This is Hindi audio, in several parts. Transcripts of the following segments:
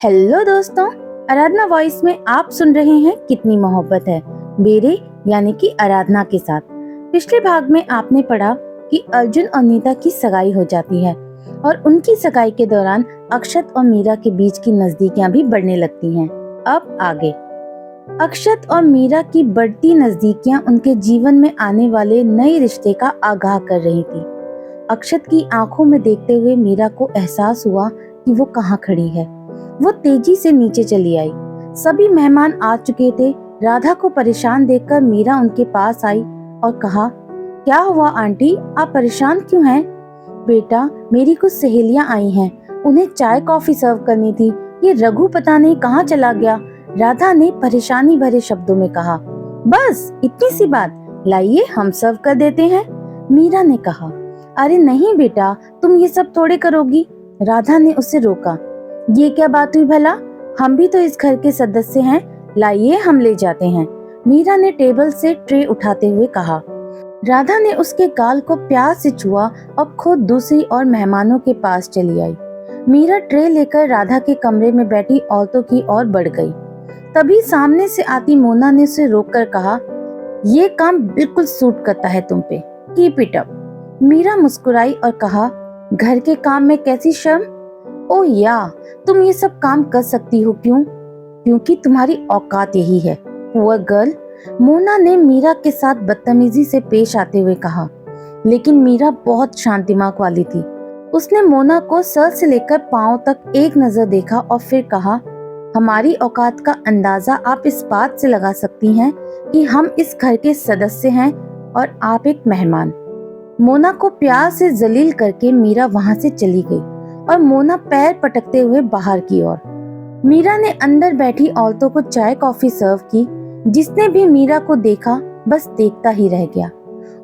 हेलो दोस्तों, आराधना वॉइस में आप सुन रहे हैं कितनी मोहब्बत है मेरे यानी कि आराधना के साथ। पिछले भाग में आपने पढ़ा कि अर्जुन और नीता की सगाई हो जाती है और उनकी सगाई के दौरान अक्षत और मीरा के बीच की नजदीकियां भी बढ़ने लगती हैं। अब आगे अक्षत और मीरा की बढ़ती नजदीकियां उनके जीवन में आने वाले नए रिश्ते का आगाह कर रही थी। अक्षत की आंखों में देखते हुए मीरा को एहसास हुआ कि वो कहाँ खड़ी है। वो तेजी से नीचे चली आई। सभी मेहमान आ चुके थे। राधा को परेशान देखकर मीरा उनके पास आई और कहा, क्या हुआ आंटी, आप परेशान क्यों हैं? बेटा, मेरी कुछ सहेलियां आई हैं, उन्हें चाय कॉफी सर्व करनी थी। ये रघु पता नहीं कहाँ चला गया, राधा ने परेशानी भरे शब्दों में कहा। बस इतनी सी बात, लाइए हम सर्व कर देते हैं, मीरा ने कहा। अरे नहीं बेटा, तुम ये सब थोड़े करोगी, राधा ने उसे रोका। ये क्या बात हुई भला, हम भी तो इस घर के सदस्य हैं, लाइए हम ले जाते हैं, मीरा ने टेबल से ट्रे उठाते हुए कहा। राधा ने उसके गाल को प्यार से छुआ और खुद दूसरी और मेहमानों के पास चली आई। मीरा ट्रे लेकर राधा के कमरे में बैठी औरतों की ओर बढ़ गई। तभी सामने से आती मोना ने उसे रोककर कहा, ये काम बिल्कुल सूट करता है तुम पे, कीप इट अप। मीरा मुस्कुराई और कहा, घर के काम में कैसी शर्म? ओ या, तुम ये सब काम कर सकती हो, क्यों? क्योंकि तुम्हारी औकात यही है, पुअर गर्ल, मोना ने मीरा के साथ बदतमीजी से पेश आते हुए कहा। लेकिन मीरा बहुत शांत दिमाग वाली थी। उसने मोना को सर से लेकर पांव तक एक नजर देखा और फिर कहा, हमारी औकात का अंदाजा आप इस बात से लगा सकती हैं कि हम इस घर के सदस्य हैं और आप एक मेहमान। मोना को प्यार से जलील करके मीरा वहां से चली गई और मोना पैर पटकते हुए बाहर की ओर। मीरा ने अंदर बैठी औरतों को चाय कॉफी सर्व की। जिसने भी मीरा को देखा बस देखता ही रह गया।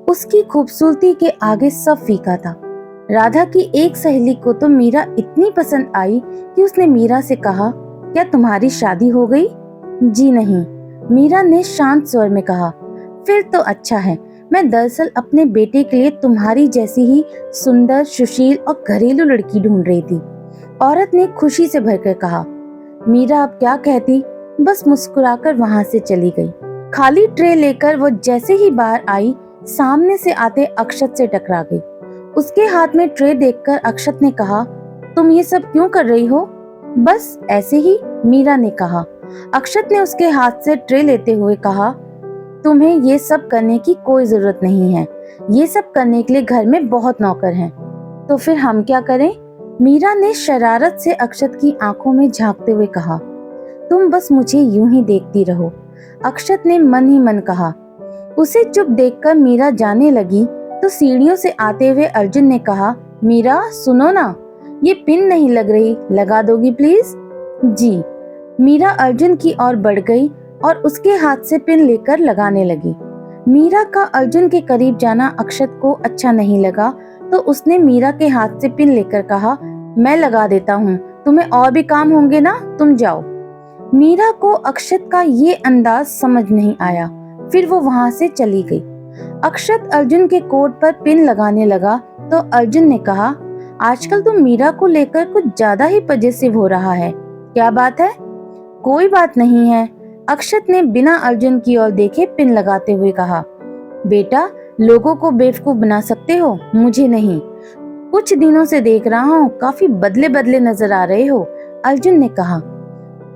उसकी खूबसूरती के आगे सब फीका था। राधा की एक सहेली को तो मीरा इतनी पसंद आई कि उसने मीरा से कहा, क्या तुम्हारी शादी हो गई? जी नहीं, मीरा ने शांत स्वर में कहा। फिर तो अच्छा है, मैं दरअसल अपने बेटे के लिए तुम्हारी जैसी ही सुंदर, सुशील और घरेलू लड़की ढूंढ रही थी, औरत ने खुशी से भरकर कहा। मीरा अब क्या कहती, बस मुस्कुराकर वहां से चली गई। खाली ट्रे लेकर वो जैसे ही बाहर आई, सामने से आते अक्षत से टकरा गई। उसके हाथ में ट्रे देखकर अक्षत ने कहा, तुम ये सब क्यों कर रही हो? बस ऐसे ही, मीरा ने कहा। अक्षत ने उसके हाथ से ट्रे लेते हुए कहा, तुम्हें ये सब करने की कोई जरूरत नहीं है, ये सब करने के लिए घर में बहुत नौकर हैं। तो फिर हम क्या करें? मीरा ने शरारत से अक्षत की आंखों में झांकते हुए कहा। तुम बस मुझे यूं ही देखती रहो, अक्षत ने मन ही मन कहा। उसे चुप देखकर मीरा जाने लगी तो सीढ़ियों से आते हुए अर्जुन ने कहा, मीरा सुनो ना, ये पिन नहीं लग रही, लगा दोगी प्लीज? जी। मीरा अर्जुन की ओर बढ़ गई और उसके हाथ से पिन लेकर लगाने लगी। मीरा का अर्जुन के करीब जाना अक्षत को अच्छा नहीं लगा तो उसने मीरा के हाथ से पिन लेकर कहा, मैं लगा देता हूँ, तुम्हें और भी काम होंगे ना, तुम जाओ। मीरा को अक्षत का ये अंदाज समझ नहीं आया। फिर वो वहां से चली गई। अक्षत अर्जुन के कोट पर पिन लगाने लगा तो अर्जुन ने कहा, आजकल तुम मीरा को लेकर कुछ ज्यादा ही पजेसिव हो रहा है, क्या बात है? कोई बात नहीं है, अक्षत ने बिना अर्जुन की ओर देखे पिन लगाते हुए कहा। बेटा, लोगों को बेवकूफ बना सकते हो, मुझे नहीं। कुछ दिनों से देख रहा हूँ काफी बदले बदले नजर आ रहे हो, अर्जुन ने कहा।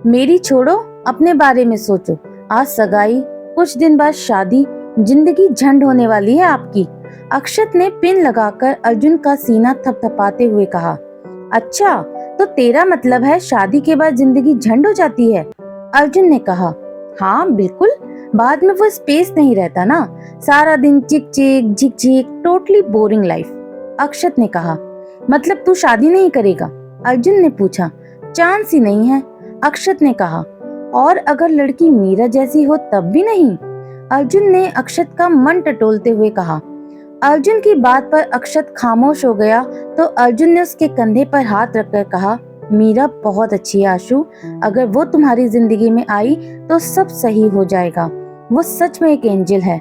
मेरी छोड़ो, अपने बारे में सोचो। आज सगाई, कुछ दिन बाद शादी, जिंदगी झंड होने वाली है आपकी, अक्षत ने पिन लगाकर अर्जुन का सीना थपथपाते हुए कहा। अच्छा, तो तेरा मतलब है शादी के बाद जिंदगी झंड हो जाती है, अर्जुन ने कहा। हाँ बिल्कुल, बाद में वो स्पेस नहीं रहता ना, सारा दिन चिक चिक झिक झिक, टोटली बोरिंग लाइफ, अक्षत ने कहा। मतलब तू शादी नहीं करेगा, अर्जुन ने पूछा। चांस ही नहीं है, अक्षत ने कहा। और अगर लड़की मीरा जैसी हो तब भी नहीं, अर्जुन ने अक्षत का मन टटोलते हुए कहा। अर्जुन की बात पर अक्षत खामोश हो गया तो अर्जुन ने उसके कंधे पर हाथ रखकर कहा, मीरा बहुत अच्छी है आशु, अगर वो तुम्हारी जिंदगी में आई तो सब सही हो जाएगा, वो सच में एक एंजल है।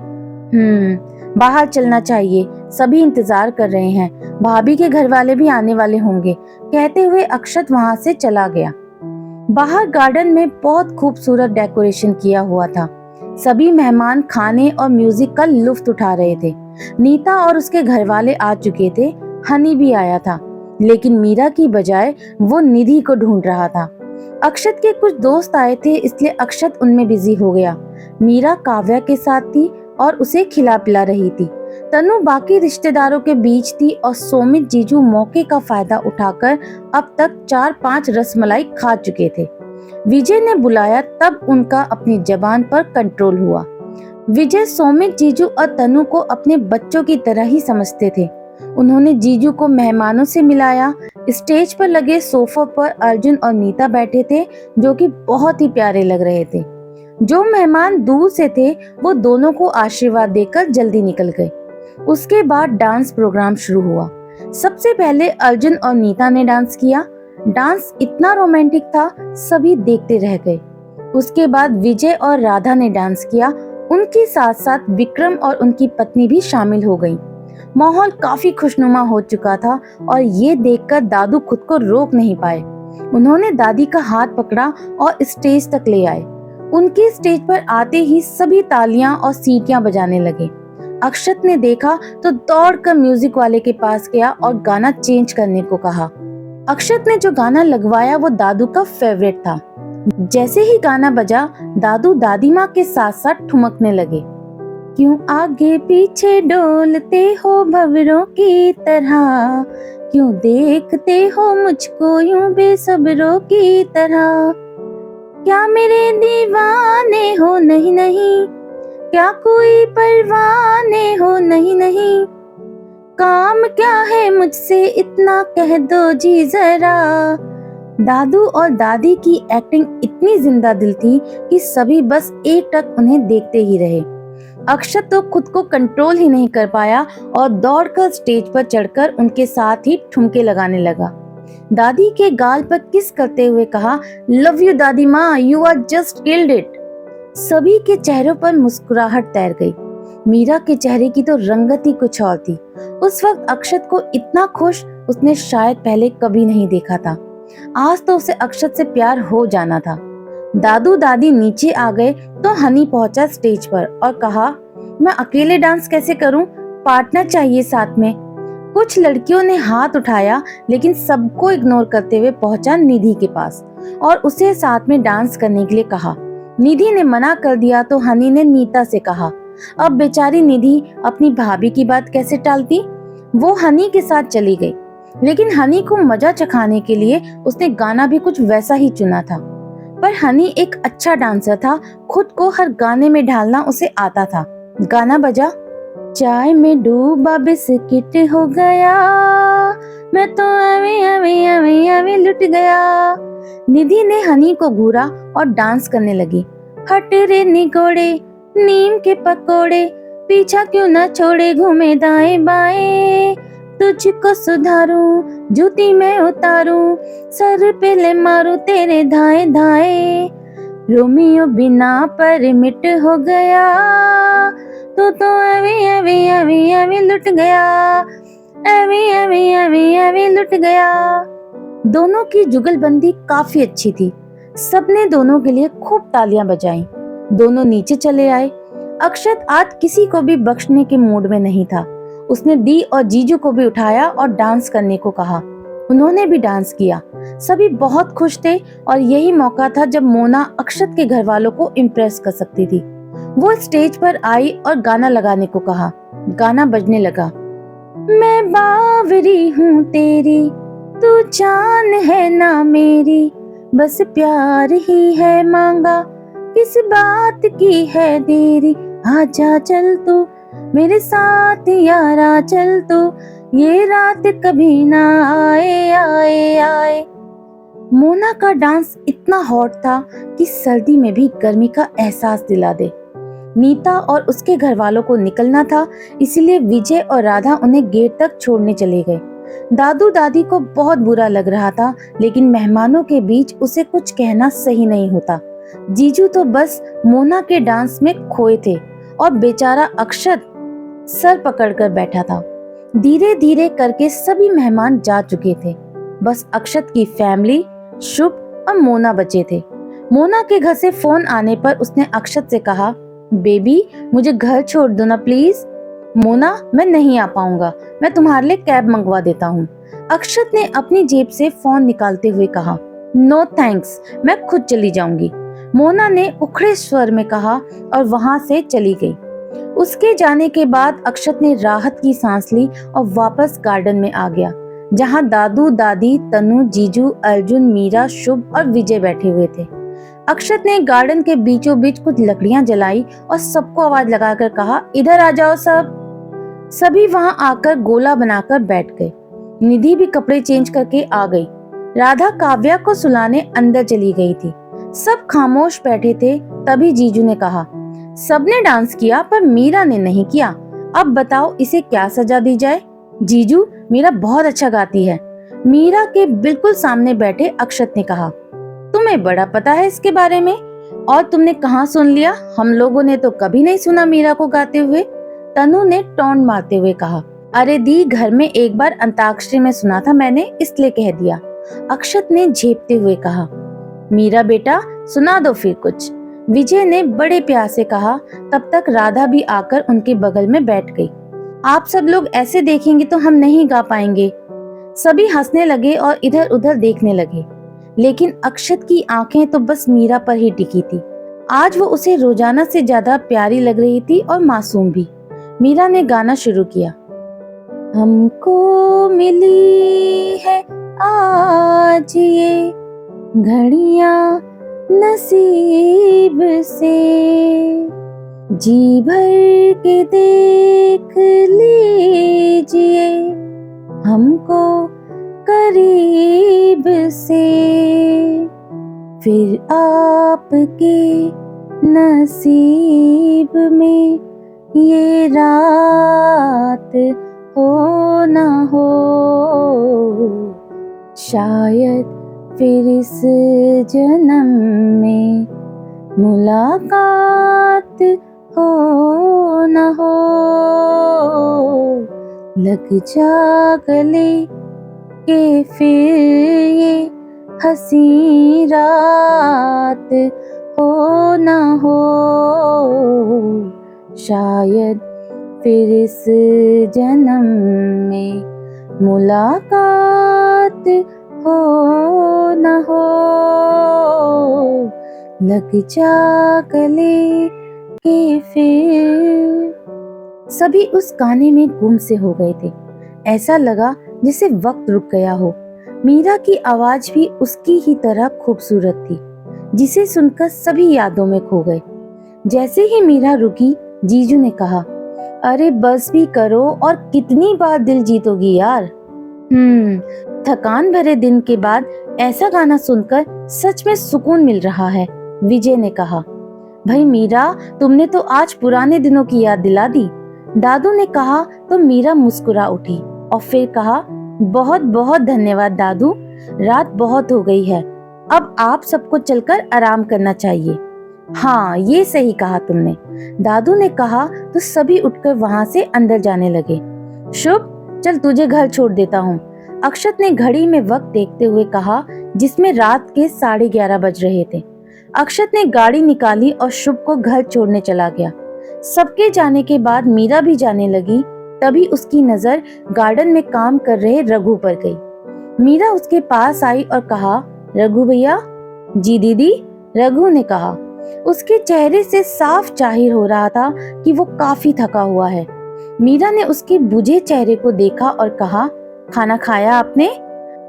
बाहर चलना चाहिए, सभी इंतजार कर रहे हैं, भाभी के घर वाले भी आने वाले होंगे, कहते हुए अक्षत वहां से चला गया। बाहर गार्डन में बहुत खूबसूरत डेकोरेशन किया हुआ था। सभी मेहमान खाने और म्यूजिक का लुत्फ उठा रहे थे। नीता और उसके घर वाले आ चुके थे। हनी भी आया था, लेकिन मीरा की बजाय वो निधि को ढूंढ रहा था। अक्षत के कुछ दोस्त आए थे, इसलिए अक्षत उनमें बिजी हो गया। मीरा काव्या के साथ थी और उसे खिला पिला रही थी। तनु बाकी रिश्तेदारों के बीच थी और सोमित जीजू मौके का फायदा उठाकर अब तक 4-5 रसमलाई खा चुके थे। विजय ने बुलाया, तब उनका अपनी जबान पर कंट्रोल हुआ। विजय सोमित, जीजू और तनु को अपने बच्चों की तरह ही समझते थे। उन्होंने जीजू को मेहमानों से मिलाया। स्टेज पर लगे सोफों पर अर्जुन और नीता बैठे थे, जो कि बहुत ही प्यारे लग रहे थे। जो मेहमान दूर से थे वो दोनों को आशीर्वाद देकर जल्दी निकल गए। उसके बाद डांस प्रोग्राम शुरू हुआ। सबसे पहले अर्जुन और नीता ने डांस किया। डांस इतना रोमांटिक था, सभी देखते रह गए। उसके बाद विजय और राधा ने डांस किया। उनके साथ साथ विक्रम और उनकी पत्नी भी शामिल हो गईं। माहौल काफी खुशनुमा हो चुका था और ये देखकर दादू खुद को रोक नहीं पाए। उन्होंने दादी का हाथ पकड़ा और स्टेज तक ले आए। उनके स्टेज पर आते ही सभी तालियां और सीटियां बजाने लगे। अक्षत ने देखा तो दौड़कर म्यूजिक वाले के पास गया और गाना चेंज करने को कहा। अक्षत ने जो गाना लगवाया वो दादू का फेवरेट था। जैसे ही गाना बजा, दादू दादी माँ के साथ साथ ठुमकने लगे। क्यों आगे पीछे डोलते हो भंवरों की तरह, क्यों देखते हो मुझको यूं बेसब्रों की तरह, क्या मेरे दीवाने हो नहीं नहीं, क्या कोई परवाने हो नहीं नहीं, काम क्या है मुझसे इतना कह दो जी जरा। दादू और दादी की एक्टिंग इतनी जिंदा दिल थी कि सभी बस एकटक उन्हें देखते ही रहे। अक्षत तो खुद को कंट्रोल ही नहीं कर पाया और दौड़कर स्टेज पर चढ़कर उनके साथ ही ठुमके लगाने लगा। दादी के गाल पर किस करते हुए कहा, लव यू दादी माँ, you are just killed it. सभी के चेहरों पर मुस्कुराहट तैर गई। मीरा के चेहरे की तो रंगत ही कुछ और थी। उस वक्त अक्षत को इतना खुश उसने शायद पहले कभी नहीं देखा था। आज तो उसे अक्षत से प्यार हो जाना था। दादू दादी नीचे आ गए तो हनी पहुंचा स्टेज पर और कहा, मैं अकेले डांस कैसे करूं, पार्टनर चाहिए साथ में। कुछ लड़कियों ने हाथ उठाया, लेकिन सबको इग्नोर करते हुए पहुंचा निधि के पास और उसे साथ में डांस करने के लिए कहा। निधि ने मना कर दिया तो हनी ने नीता से कहा। अब बेचारी निधि अपनी भाभी की बात कैसे टालती। वो हनी के साथ चली गई, लेकिन हनी को मजा चखाने के लिए उसने गाना भी कुछ वैसा ही चुना था। पर हनी एक अच्छा डांसर था, खुद को हर गाने में ढालना उसे आता था। गाना बजा, चाय में डूबा बिस्किट हो गया, मैं तो अभी अभी अभी अभी लुट गया। निधि ने हनी को घूरा और डांस करने लगी। हट रे निगोड़े, नीम के पकोड़े, पीछा क्यों ना छोड़े, घूमे दाएं बाएं, तुझको सुधारूं, जूती में उतारूं, सर पे ले मारूं तेरे धाए धाए, रोमियो बिना परमिट हो गया, तो अभी अभी अभी अभी लुट गया, अभी अभी अभी अभी लुट गया। दोनों की जुगलबंदी काफी अच्छी थी। सबने दोनों के लिए खूब तालियां बजाईं। दोनों नीचे चले आए। अक्षत आज किसी को भी बख्शने के मूड में नहीं था। उसने दी और जीजू को भी उठाया और डांस करने को कहा। उन्होंने भी डांस किया। सभी बहुत खुश थे और यही मौका था जब मोना अक्षत के घर वालों को इम्प्रेस कर सकती थी। वो स्टेज पर आई और गाना लगाने को कहा। गाना बजने लगा। मैं बावरी हूँ तेरी, तू जान है ना मेरी, बस प्यार ही है मांगा, किस बात की है देरी, आजा चल तू मेरे साथ यारा, चल तू ये रात कभी ना आए आए आए। मोना का डांस इतना हॉट था कि सर्दी में भी गर्मी का एहसास दिला दे। नीता और उसके घर वालों को निकलना था, इसीलिए विजय और राधा उन्हें गेट तक छोड़ने चले गए। दादू दादी को बहुत बुरा लग रहा था, लेकिन मेहमानों के बीच उसे कुछ कहना सही नहीं होता। जीजू तो बस मोना के डांस में खोए थे और बेचारा अक्षत सर पकड़कर बैठा था। धीरे धीरे करके सभी मेहमान जा चुके थे। बस अक्षत की फैमिली, शुभ और मोना बचे थे। मोना के घर से फोन आने पर उसने अक्षत से कहा, बेबी मुझे घर छोड़ दो ना प्लीज। मोना, मैं नहीं आ पाऊंगा, मैं तुम्हारे लिए कैब मंगवा देता हूँ। अक्षत ने अपनी जेब से फोन निकालते हुए कहा, नो थैंक्स, मैं खुद चली जाऊंगी। मोना ने उखड़े स्वर में कहा और वहां से चली गई। उसके जाने के बाद अक्षत ने राहत की सांस ली और वापस गार्डन में आ गया, जहां दादू, दादी, तनु, जीजू, अर्जुन, मीरा, शुभ और विजय बैठे हुए थे। अक्षत ने गार्डन के बीचों बीच कुछ लकड़ियां जलाई और सबको आवाज लगाकर कहा, इधर आ जाओ सब। सभी वहां आकर गोला बनाकर बैठ गए। निधि भी कपड़े चेंज करके आ गई। राधा काव्या को सुलाने अंदर चली गई थी। सब खामोश बैठे थे। तभी जीजू ने कहा, सबने डांस किया पर मीरा ने नहीं किया, अब बताओ इसे क्या सजा दी जाए। जीजू, मीरा बहुत अच्छा गाती है। मीरा के बिल्कुल सामने बैठे अक्षत ने कहा, तुम्हें बड़ा पता है इसके बारे में, और तुमने कहाँ सुन लिया, हम लोगों ने तो कभी नहीं सुना मीरा को गाते हुए। तनु ने टोन मारते हुए कहा, अरे दी, घर में एक बार अंताक्षरी में सुना था मैंने, इसलिए कह दिया। अक्षत ने झेपते हुए कहा, मीरा बेटा सुना दो फिर कुछ। विजय ने बड़े प्यार से कहा। तब तक राधा भी आकर उनके बगल में बैठ गई। आप सब लोग ऐसे देखेंगे तो हम नहीं गा पाएंगे। सभी हंसने लगे और इधर उधर देखने लगे, लेकिन अक्षत की आंखें तो बस मीरा पर ही टिकी थी। आज वो उसे रोजाना से ज्यादा प्यारी लग रही थी और मासूम भी। मीरा ने गाना शुरू किया, हमको मिली है आज ये घड़ियां नसीब से, जी भर के देख लीजिए हमको करीब से, फिर आपके नसीब में ये रात हो ना हो, शायद फिर इस जन्म में मुलाकात हो ना हो, लग जा गले के फिर ये हंसी रात हो ना हो, शायद फिर इस जन्म में मुलाकात हो ना हो, लग जा गले के फिर। सभी उस गाने में गुम से हो गए थे। ऐसा लगा जिसे वक्त रुक गया हो। मीरा की आवाज भी उसकी ही तरह खूबसूरत थी, जिसे सुनकर सभी यादों में खो गए। जैसे ही मीरा रुकी, जीजू ने कहा, अरे बस भी करो, और कितनी बार दिल जीतोगी यार। थकान भरे दिन के बाद ऐसा गाना सुनकर सच में सुकून मिल रहा है, विजय ने कहा। भाई मीरा, तुमने तो आज पुराने दिनों की याद दिला दी, दादू ने कहा तो मीरा मुस्कुरा उठी और फिर कहा, बहुत बहुत धन्यवाद दादू, रात बहुत हो गई है, अब आप सबको चलकर आराम करना चाहिए। हाँ, ये सही कहा तुमने, दादू ने कहा तो सभी उठकर वहां से अंदर जाने लगे। शुभ, चल तुझे घर छोड़ देता हूँ, अक्षत ने घड़ी में वक्त देखते हुए कहा, जिसमें रात के 11:30 बज रहे थे। अक्षत ने गाड़ी निकाली और शुभ को घर छोड़ने चला गया। सबके जाने के बाद मीरा भी जाने लगी। तभी उसकी नजर गार्डन में काम कर रहे रघु पर गई। मीरा उसके पास आई और कहा, रघु भैया। जी दीदी, रघु ने कहा। उसके चेहरे से साफ जाहिर हो रहा था कि वो काफी थका हुआ है। मीरा ने उसके बुझे चेहरे को देखा और कहा, खाना खाया आपने?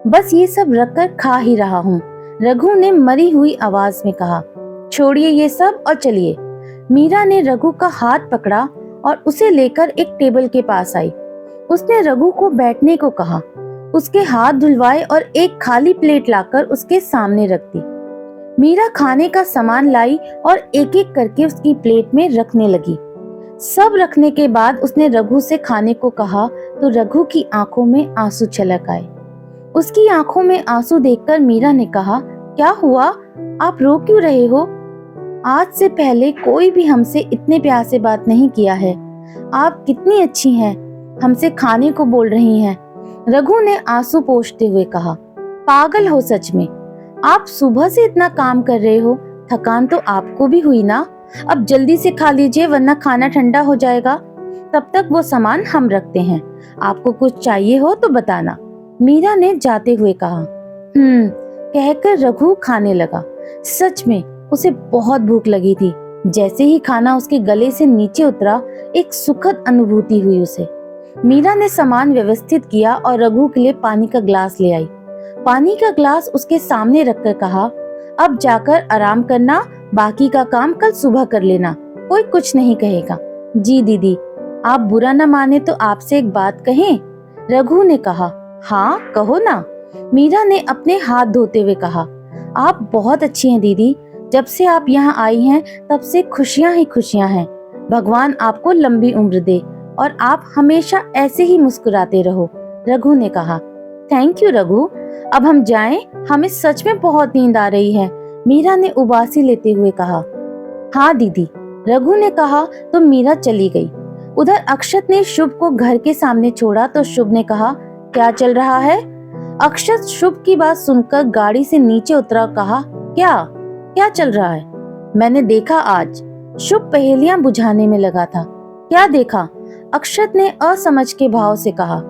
बस ये सब रखकर खा ही रहा हूँ, रघु ने मरी हुई आवाज में कहा। छोड़िए ये सब और चलिए। मीरा ने रघु का हाथ पकड़ा और उसे लेकर एक टेबल के पास आई। उसने रघु को बैठने को कहा, उसके हाथ धुलवाए और एक खाली प्लेट लाकर उसके सामने रख दी। मीरा खाने का सामान लाई और एक एक करके उसकी प्लेट में रखने लगी। सब रखने के बाद उसने रघु से खाने को कहा तो रघु की आंखों में आंसू छलक आए। उसकी आंखों में आंसू देखकर मीरा ने कहा, क्या हुआ, आप रो क्यों रहे हो? आज से पहले कोई भी हमसे इतने प्यार से बात नहीं किया है। आप कितनी अच्छी हैं, हमसे खाने को बोल रही हैं, रघु ने आंसू पोंछते हुए कहा। पागल हो सच में, आप सुबह से इतना काम कर रहे हो, थकान तो आपको भी हुई ना। अब जल्दी से खा लीजिए वरना खाना ठंडा हो जाएगा। तब तक वो सामान हम रखते हैं, आपको कुछ चाहिए हो तो बताना, मीरा ने जाते हुए कहा। कहकर रघु खाने लगा। सच में उसे बहुत भूख लगी थी। जैसे ही खाना उसके गले से नीचे उतरा, एक सुखद अनुभूति हुई उसे। मीरा ने सामान व्यवस्थित किया और रघु के लिए पानी का ग्लास ले आई। पानी का ग्लास उसके सामने रखकर कहा, अब जाकर आराम करना, बाकी का काम कल सुबह कर लेना, कोई कुछ नहीं कहेगा। जी दीदी, आप बुरा न माने तो आपसे एक बात कहें? रघु ने कहा। हाँ कहो ना, मीरा ने अपने हाथ धोते हुए कहा। आप बहुत अच्छी हैं दीदी, जब से आप यहाँ आई हैं तब से खुशियाँ ही खुशियाँ हैं। भगवान आपको लंबी उम्र दे और आप हमेशा ऐसे ही मुस्कुराते रहो, रघु ने कहा। थैंक यू रघु, अब हम जाएं, हमें सच में बहुत नींद आ रही है, मीरा ने उबासी लेते हुए कहा। हाँ दीदी, रघु ने कहा तो मीरा चली गई। उधर अक्षत ने शुभ को घर के सामने छोड़ा तो शुभ ने कहा, क्या चल रहा है? अक्षत शुभ की बात सुनकर गाड़ी से नीचे उतरा और कहा, क्या चल रहा है? मैंने देखा आज, शुभ पहेलियां बुझाने में लगा था। क्या देखा? अक्षत ने असमझ के भाव से कहा।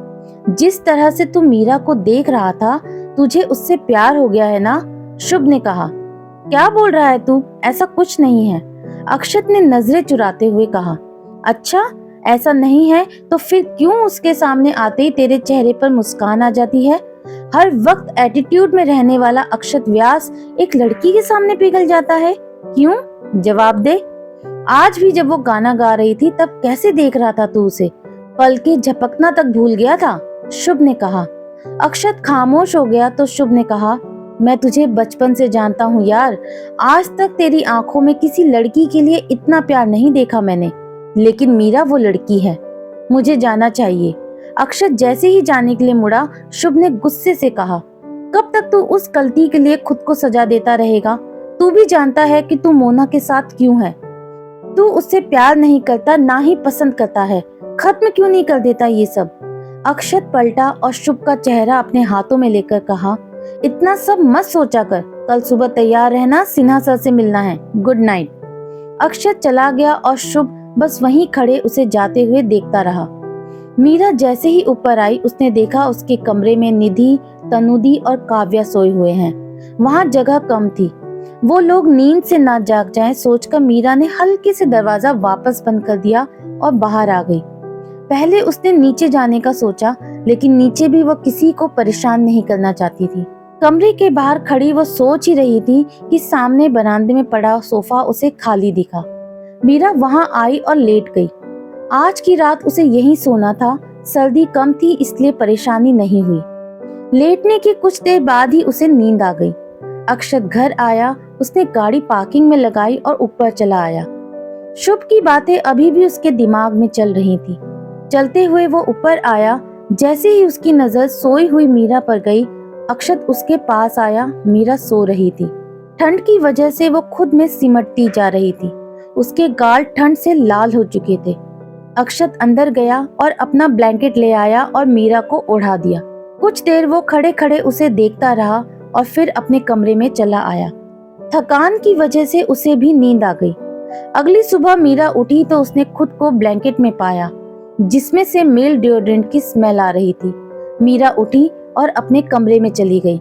जिस तरह से तू मीरा को देख रहा था, तुझे उससे प्यार हो गया है ना? शुभ ने कहा। क्या बोल रहा है तू? ऐसा कुछ नहीं है, अक्षत ने नजरें चुराते हुए कहा। अच्छा, ऐसा नहीं है तो फिर क्यों उसके सामने आते ही तेरे चेहरे पर मुस्कान आ जाती है? हर वक्त एटीट्यूड में रहने वाला अक्षत व्यास एक लड़की के सामने पिघल जाता है, क्यों? जवाब दे। आज भी जब वो गाना गा रही थी तब कैसे देख रहा था तू उसे? पल के झपकना तक भूल गया था, शुभ ने कहा। अक्षत खामोश हो गया तो शुभ ने कहा, मैं तुझे बचपन से जानता हूँ यार, आज तक तेरी आंखों में किसी लड़की के लिए इतना प्यार नहीं देखा मैंने, लेकिन मीरा वो लड़की है, मुझे जाना चाहिए। अक्षत जैसे ही जाने के लिए मुड़ा, शुभ ने गुस्से से कहा, कब तक तू उस गलती के लिए खुद को सजा देता रहेगा? तू भी जानता है कि तू मोना के साथ क्यों है। तू उससे प्यार नहीं करता, ना ही पसंद करता है, खत्म क्यों नहीं कर देता ये सब? अक्षत पलटा और शुभ का चेहरा अपने हाथों में लेकर कहा, इतना सब मत सोचा कर, कल सुबह तैयार रहना, सिन्हा सर से मिलना है, गुड नाइट। अक्षत चला गया और शुभ बस वहीं खड़े उसे जाते हुए देखता रहा। मीरा जैसे ही ऊपर आई, उसने देखा उसके कमरे में निधि, तनुदी और काव्या सोए हुए हैं। वहाँ जगह कम थी, वो लोग नींद से ना जाग जाएं सोचकर मीरा ने हल्के से दरवाजा वापस बंद कर दिया और बाहर आ गई। पहले उसने नीचे जाने का सोचा, लेकिन नीचे भी वो किसी को परेशान नहीं करना चाहती थी। कमरे के बाहर खड़ी वो सोच ही रही थी कि सामने बरामदे में पड़ा सोफा उसे खाली दिखा। मीरा वहां आई और लेट गई। आज की रात उसे यहीं सोना था, सर्दी कम थी इसलिए परेशानी नहीं हुई। लेटने के कुछ देर बाद ही उसे नींद आ गई। अक्षत घर आया, उसने गाड़ी पार्किंग में लगाई और ऊपर चला आया। शुभ की बातें अभी भी उसके दिमाग में चल रही थी। चलते हुए वो ऊपर आया, जैसे ही उसकी नजर सोई हुई मीरा पर गई, अक्षत उसके पास आया। मीरा सो रही थी, ठंड की वजह से वो खुद में सिमटती जा रही थी, उसके गाल ठंड से लाल हो चुके थे। अक्षत अंदर गया और अपना ब्लैंकेट ले आया और मीरा को ओढ़ा दिया। कुछ देर वो खड़े खड़े उसे देखता रहा और फिर अपने कमरे में चला आया। थकान की वजह से उसे भी नींद आ गई। अगली सुबह मीरा उठी तो उसने खुद को ब्लैंकेट में पाया, जिसमें से मेल डिओड्रेंट की स्मेल आ रही थी। मीरा उठी और अपने कमरे में चली गई।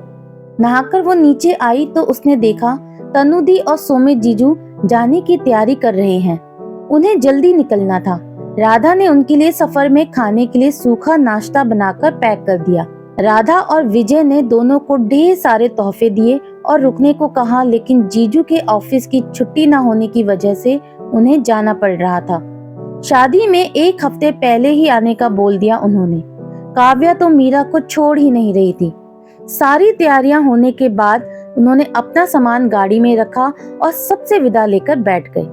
नहाकर वो नीचे आई तो उसने देखा तनुदी और सोमित जीजू जाने की तैयारी कर रहे हैं। उन्हें जल्दी निकलना था। राधा ने उनके लिए सफर में खाने के लिए सूखा नाश्ता बनाकर पैक कर दिया। राधा और विजय ने दोनों को ढेर सारे तोहफे दिए और रुकने को कहा, लेकिन जीजू के ऑफिस की छुट्टी न होने की वजह से उन्हें जाना पड़ रहा था। शादी में एक हफ्ते पहले ही आने का बोल दिया उन्होंने। काव्या तो मीरा को छोड़ ही नहीं रही थी। सारी तैयारियां होने के बाद उन्होंने अपना सामान गाड़ी में रखा और सबसे विदा लेकर बैठ गए।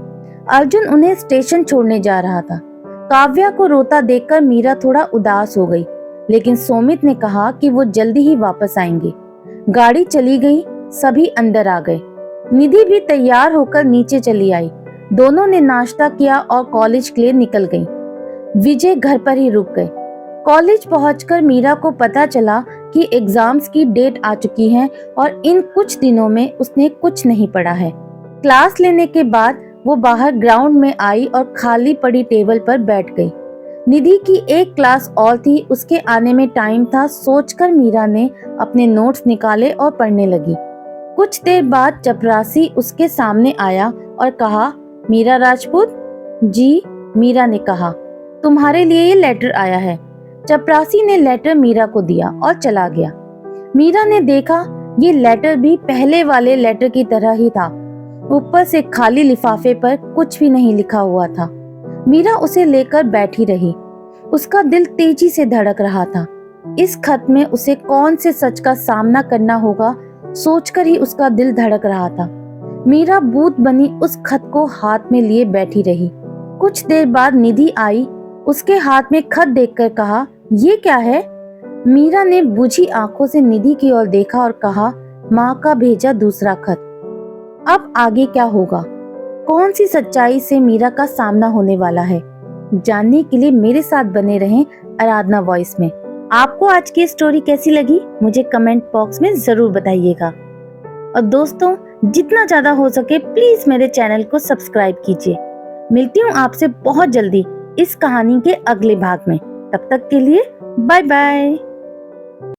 अर्जुन उन्हें स्टेशन छोड़ने जा रहा था। काव्या को रोता देखकर मीरा थोड़ा उदास हो गई, लेकिन सोमित ने कहा कि वो जल्दी ही वापस आएंगे। गाड़ी चली गई, सभी अंदर आ गए। निधि भी तैयार होकर नीचे चली आई। दोनों ने नाश्ता किया और कॉलेज के लिए निकल गईं। विजय घर पर ही रुक गए। कॉलेज पहुंचकर मीरा को पता चला कि एग्जाम्स की डेट आ चुकी है और इन कुछ दिनों में उसने कुछ नहीं पढ़ा है। क्लास लेने के बाद वो बाहर ग्राउंड में आई और खाली पड़ी टेबल पर बैठ गई। निधि की एक क्लास और थी, उसके आने में टाइम था, सोचकर मीरा ने अपने नोट्स निकाले और पढ़ने लगी। कुछ देर बाद चपरासी उसके सामने आया और कहा, मीरा राजपूत। जी, मीरा ने कहा, तुम्हारे लिए ये लेटर आया है। चपरासी ने लेटर मीरा को दिया और चला गया। मीरा ने देखा ये लेटर भी पहले वाले लेटर की तरह ही था। ऊपर से खाली लिफाफे पर कुछ भी नहीं लिखा हुआ था। मीरा उसे लेकर बैठी रही। उसका दिल तेजी से धड़क रहा था। इस खत में उसे कौन से सच का सामना करना होगा, सोचकर ही उसका दिल धड़क रहा था। मीरा भूत बनी उस खत को हाथ में लिए बैठी रही। कुछ देर बाद निधि आई। उसके हाथ में खत देखकर कहा, ये क्या है? मीरा ने बुझी आंखों से निधि की ओर देखा और कहा, माँ का भेजा दूसरा खत। अब आगे क्या होगा? कौन सी सच्चाई से मीरा का सामना होने वाला है? जानने के लिए मेरे साथ बने रहें आराधना वॉइस में। आपको आज की स्टोरी कैसी लगी मुझे कमेंट बॉक्स में जरूर बताइएगा। और दोस्तों, जितना ज्यादा हो सके प्लीज मेरे चैनल को सब्सक्राइब कीजिए। मिलती हूँ आपसे बहुत जल्दी इस कहानी के अगले भाग में। तब तक के लिए बाय बाय।